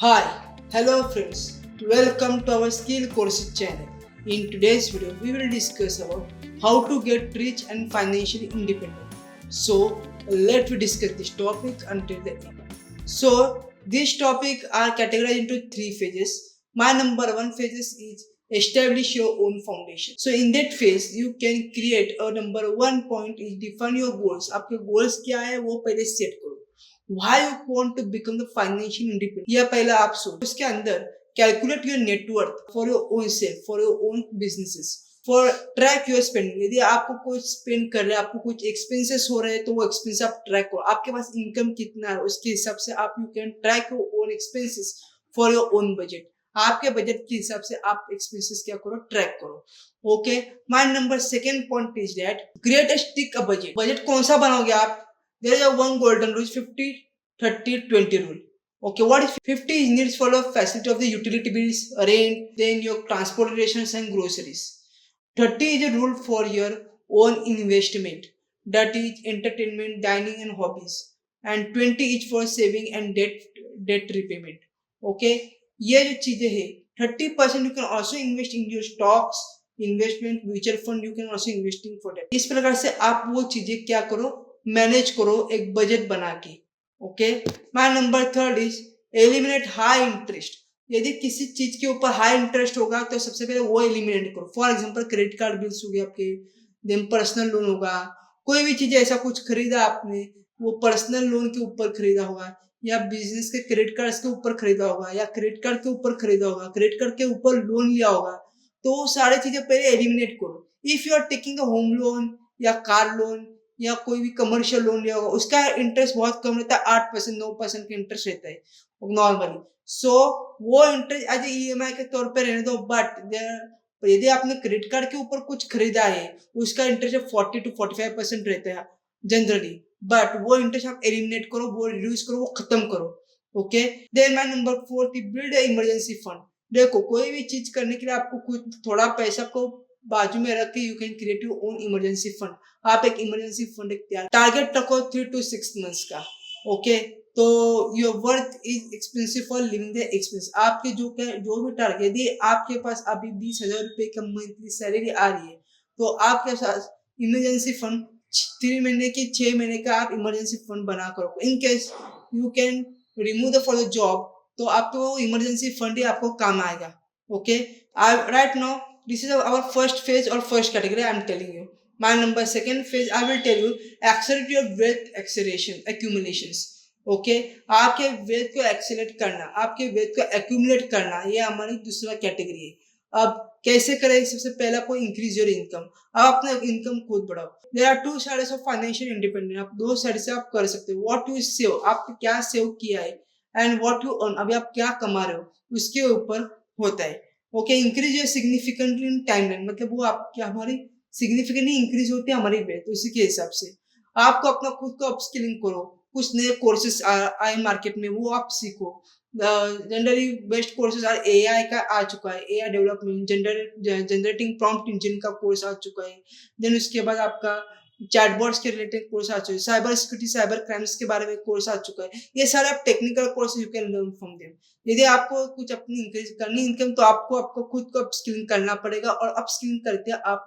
Hi, hello friends. Welcome to our Skill Courses channel. In today's video, we will discuss about how to get rich and financially independent. So, let me discuss this topic until the end. So, this topic are categorized into three phases. My number one phase is establish your own foundation. So, in that phase, you can create a number one point is define your goals. आपके goals क्या है वो पहले set करो. Why you want to become the financial independent यह पहला आप सोच. उसके अंदर calculate your net worth for your own self for your own businesses for track your spending. यदि आपको कुछ स्पेंड कर रहे हैं, आपको कुछ एक्सपेंसेस हो रहे हैं, तो वो एक्सपेंस आप ट्रैक करो. आपके पास इनकम कितना है उसके हिसाब से आप you can track your own expenses for your own budget. आपके बजट के हिसाब से आप एक्सपेंसेस क्या करो, ट्रैक करो. Okay, my number second point is that create a stick a budget. Budget कौन सा बनाओगे आप? There is a one golden rule, 50, 30, 20 rule. Okay, what is 50 is needs for the facility of the utility bills, rent, then your transportations and groceries. 30 is a rule for your own investment, that is entertainment, dining and hobbies. And 20 is for saving and debt repayment. Okay, ये जो चीजें है 30% you can also invest in your stocks, investment mutual fund you can also investing for that. इस प्रकार से आप वो चीजें क्या करो, मैनेज करो एक बजट बना के. Okay, my number third is eliminate high interest. यदि किसी चीज के ऊपर हाई इंटरेस्ट होगा तो सबसे पहले वो एलिमिनेट करो. For example credit card bills हो गए आपके, देन पर्सनल लोन होगा. कोई भी चीज ऐसा कुछ खरीदा आपने, वो पर्सनल लोन के ऊपर खरीदा होगा, या बिजनेस के क्रेडिट कार्ड के ऊपर खरीदा होगा, या क्रेडिट कार्ड के ऊपर खरीदा होगा, क्रेडिट कार्ड के ऊपर लोन लिया होगा, तो सारी चीजें पहले एलिमिनेट करो. If you are taking a home loan या कार लोन या कोई भी कमर्शियल लोन लिया होगा, उसका इंटरेस्ट बहुत कम रहता है, 8% 9% का इंटरेस्ट रहता है नॉर्मली. सो वो इंटरेस्ट एज ईएमआई के तौर पे रहने दो. बट यदि आपने क्रेडिट कार्ड के ऊपर कुछ खरीदा है, उसका इंटरेस्ट 40 to 45% रहता है जनरली. बट वो इंटरेस्ट आप एलिमिनेट करो, वो रिड्यूस करो, वो खत्म करो. Okay, then my number fourth, build emergency fund. देखो, कोई भी चीज करने के लिए आपको कुछ थोड़ा पैसा को बाजू में रख के you can create your own emergency fund. आप एक इमरजेंसी फंड तैयार, टारगेट रखो 3 to 6 मंथ्स का. ओके, तो your worth is expensive for living the expense. आपके जो भी टारगेट, यदि आपके पास अभी 20,000 रुपए का मंथली सैलरी आ रही है, तो आपके साथ इमरजेंसी फंड 3 महीने की 6 महीने का आप इमरजेंसी फंड बना करो. In case you can remove the for the job, तो आपको इमरजेंसी फंड ही आपको काम आएगा. Okay, right now this is our first phase or first category I am telling you. My number second phase I will tell you accelerate your wealth accumulations. Okay, आपके wealth को accelerate करना, आपके wealth को accumulate करना, ये हमारी दूसरा category है. अब कैसे करें? सबसे पहला कोई इंक्रीज योर इनकम. आप अपना इनकम खुद बढ़ाओ. There are two sides of financial independence. आप दो साइड से आप कर सकते हो. व्हाट यू सेव, आप क्या सेव किया है, एंड व्हाट यू अर्न, अभी आप क्या कमा रहे हो, उसके ऊपर होता है. Okay, increase your significantly in timeline, मतलब वो आप क्या हमारी सिग्निफिकेंटली इंक्रीज होती है हमारी वेल्थ. तो इसी के हिसाब से आपको अपना खुद को अपस्किलिंग करो. कुछ नए कोर्सेस आए मार्केट में, वो आप सीखो. Generally best courses are AI का आ चुका है, AI development, generating prompt engine का कोर्स आ चुका है. देन उसके बाद आपका चैटबॉट्स के रिलेटेड कोर्स आ चुके हैं, साइबर सिक्योरिटी, साइबर क्राइम्स के बारे में कोर्स आ चुका है. ये सारे आप technical course you can learn from them. यदि आपको कुछ अपनी इंक्रीज करनी इनकम, तो आपको खुद को अपस्किलिंग करना पड़ेगा, और अपस्किलिंग करके आप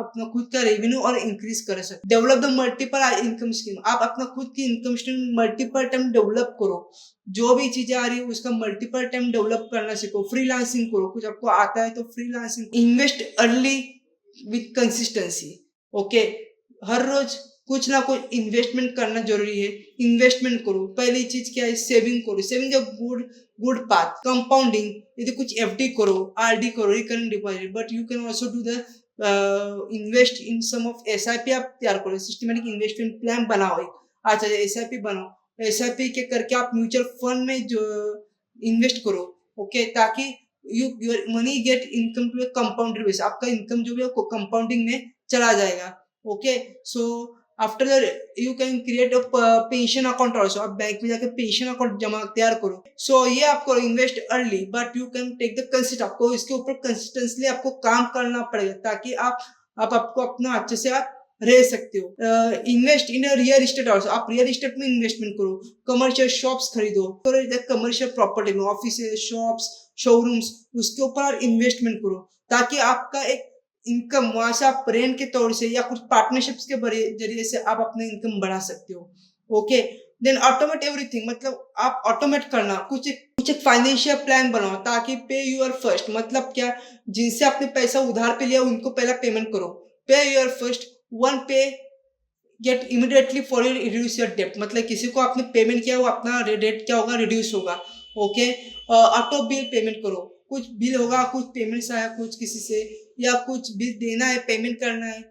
अपना खुद का रेवेन्यू और इंक्रीज कर सकते. Develop the multiple income scheme. आप अपना खुद की income stream multiple time develop करो. जो भी चीजें आ रही है उसका मल्टीपल टाइम डेवलप करना सीखो. फ्रीलांसिंग करो, कुछ आपको आता है तो freelancing. Invest early with consistency. Okay, हर रोज कुछ ना कुछ इन्वेस्टमेंट करना जरूरी है. इन्वेस्टमेंट करो. पहली चीज क्या है? सेविंग करो. Saving a good path. Compounding, यदि कुछ एफडी करो, आरडी करो, recurring deposit. But you can also do the invest in some of SIP. आप तैयार करो, सिस्टमेटिक इन्वेस्टमेंट प्लान बनाओ एक. अच्छा, एसआईपी बनाओ. एसआईपी के करके आप म्यूचुअल फंड में जो इन्वेस्ट करो. ओके, ताकि your money get income to compounded base. आपका इनकम जो भी है कंपाउंडिंग में चला जाएगा. Okay, so after that you can create a pension account also. आप बैंक में जाकर पेंशन अकाउंट जमा तैयार करो. सो ये आपको invest early, but you can take the consist. आपको इसके ऊपर कंसिस्टेंसली आपको काम करना पड़ेगा, ताकि आपको अपना अच्छे से आप रह सकते हो। Invest in real estate also, आप रियल इस्टेट में इन्वेस्टमेंट करो, कमर्शियल शॉप्स खरीदो, कमर्शियल प्रॉपर्टी में ऑफिस, शॉप्स, शोरूम्स, उसके ऊपर इन्वेस्टमेंट करो ताकि आपका एक इनकम वहां से आप रेंट के तौर से या कुछ पार्टनरशिप्स के जरिए से आप अपना इनकम बढ़ा सकते हो। ओके, देन ऑटोमेट एवरीथिंग, मतलब आप ऑटोमेट करना कुछ एक फाइनेंशियल प्लान बनाओ ताकि पे यूर फर्स्ट, मतलब क्या, जिनसे आपने पैसा उधार पे लिया उनको पहला पेमेंट करो, pay your first one pay get immediately for you reduce your debt, मतलब किसी को आपने पेमेंट किया वो अपना डेट क्या होगा, रिड्यूस होगा। ओके, ऑटो बिल पेमेंट करो, कुछ बिल होगा, कुछ पेमेंट्स आया कुछ किसी से या कुछ बिल देना है, पेमेंट करना है,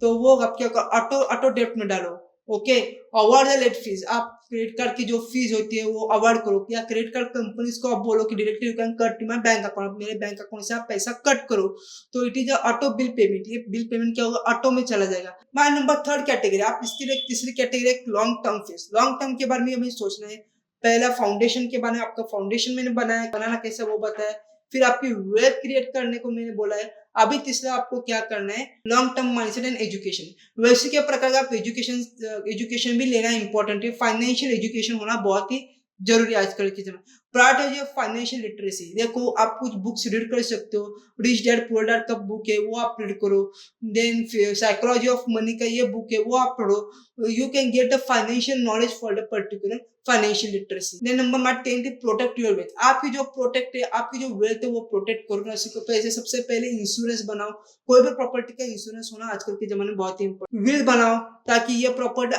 तो वो आप क्या ऑटो ऑटो डेट में डालो। Okay, avoid the late fees, आप क्रेडिट कार्ड की जो फीस होती है वो अवॉइड करो, या क्रेडिट कार्ड कंपनीज को आप बोलो कि directly you can cut my bank account, मेरे बैंक अकाउंट से आप पैसा कट करो, तो it is auto bill payment. ये बिल पेमेंट क्या होगा, ऑटो में चला जाएगा। माय नंबर थर्ड कैटेगरी, आप इसके लिए तीसरी category long term fees. Long term के बारे में हमें सोचना है, पहला फाउंडेशन के बारे में, आपका फाउंडेशन मैंने बनाना कैसे वो बताया, फिर आपकी वेल्थ क्रिएट करने को मैंने बोला है। अभी तीसरा आपको क्या करना है, long term mindset and education. वैसे के प्रकार का आप एजुकेशन भी लेना इंपॉर्टेंट है, फाइनेंशियल एजुकेशन होना बहुत ही जरूरी है आजकल के समय। प्रायोरिटाइज ऑफ फाइनेंशियल लिटरेसी, देखो आप कुछ बुक्स रीड कर सकते हो, रिच डैड पुअर डैड का बुक है वो आप रीड करो, देन साइकोलॉजी ऑफ मनी का ये बुक है वो आप पढ़ो, you can get the financial knowledge for the particular financial literacy. Then number 10 protect your wealth, आपकी जो प्रोटेक्ट है, आपकी जो वेल्थ है वो प्रोटेक्ट करो। सबसे पहले इंश्योरेंस बनाओ, कोई भी प्रॉपर्टी का इंश्योरेंस होना आजकल के जमाने में बहुत ही इंपॉर्टेंट। विल बनाओ ताकि ये प्रॉपर्टी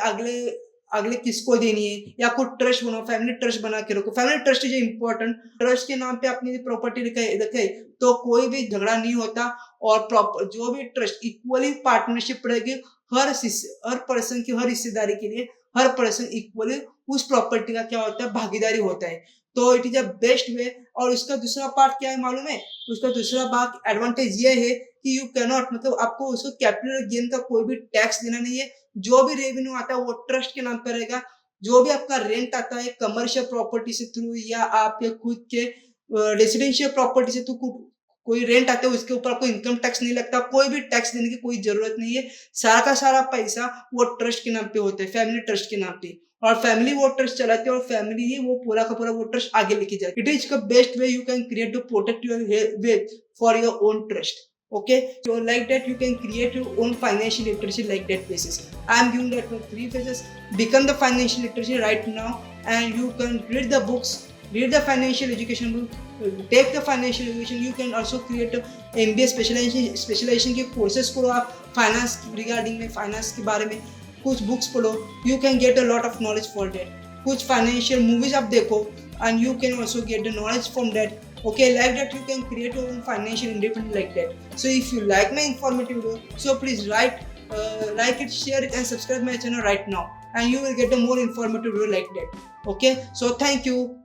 अगले किसको देनी है, या कोई ट्रस्ट बनाओ, फैमिली ट्रस्ट बना के रखो। Family trust is important, trust के नाम पे अपनी प्रॉपर्टी रखे तो कोई भी झगड़ा नहीं होता, और जो भी ट्रस्ट इक्वली पार्टनरशिप रहेगी, हर पर्सन की हर हिस्सेदारी के लिए हर पर्सन इक्वली उस प्रॉपर्टी का क्या होता है, भागीदारी होता है, तो it is a best way. और उसका दूसरा पार्ट क्या है मालूम है, उसका दूसरा भाग एडवांटेज ये है कि यू कैनॉट, मतलब आपको उसको कैपिटल गेन का कोई भी टैक्स देना नहीं है, जो भी रेवेन्यू आता है वो ट्रस्ट के नाम पर रहेगा, जो भी आपका रेंट आता है कमर्शियल प्रॉपर्टी से थ्रू या आपके खुद के रेसिडेंशियल प्रॉपर्टी से थ्रू कोई रेंट आते हैं उसके ऊपर कोई इनकम टैक्स नहीं लगता, कोई भी टैक्स देने की कोई जरूरत नहीं है, सारा का सारा पैसा वो ट्रस्ट के नाम पे होता है, फैमिली ट्रस्ट के नाम पे, और फैमिली वो ट्रस्ट चलाते हैं और फैमिली ही वो पूरा का पूरा वो ट्रस्ट आगे लेके जाती है। It is the best way you can create to protect your wealth for your own trust. Okay, so like that you can create your own financial literacy like that basis. I am giving that for 3 phases. Become the financial literacy right now, and you can read the books, read the financial education book, take the financial education. You can also create a MBA specialization के courses करो आप finance regarding में, finance के बारे में कुछ books पढ़ो, you can get a lot of knowledge for that. कुछ financial movies आप देखो and you can also get the knowledge from that. Okay, like that you can create your own financial independence like that. So if you like my informative video, so please like it, share it and subscribe my channel right now, and you will get a more informative video like that. Okay, so thank you.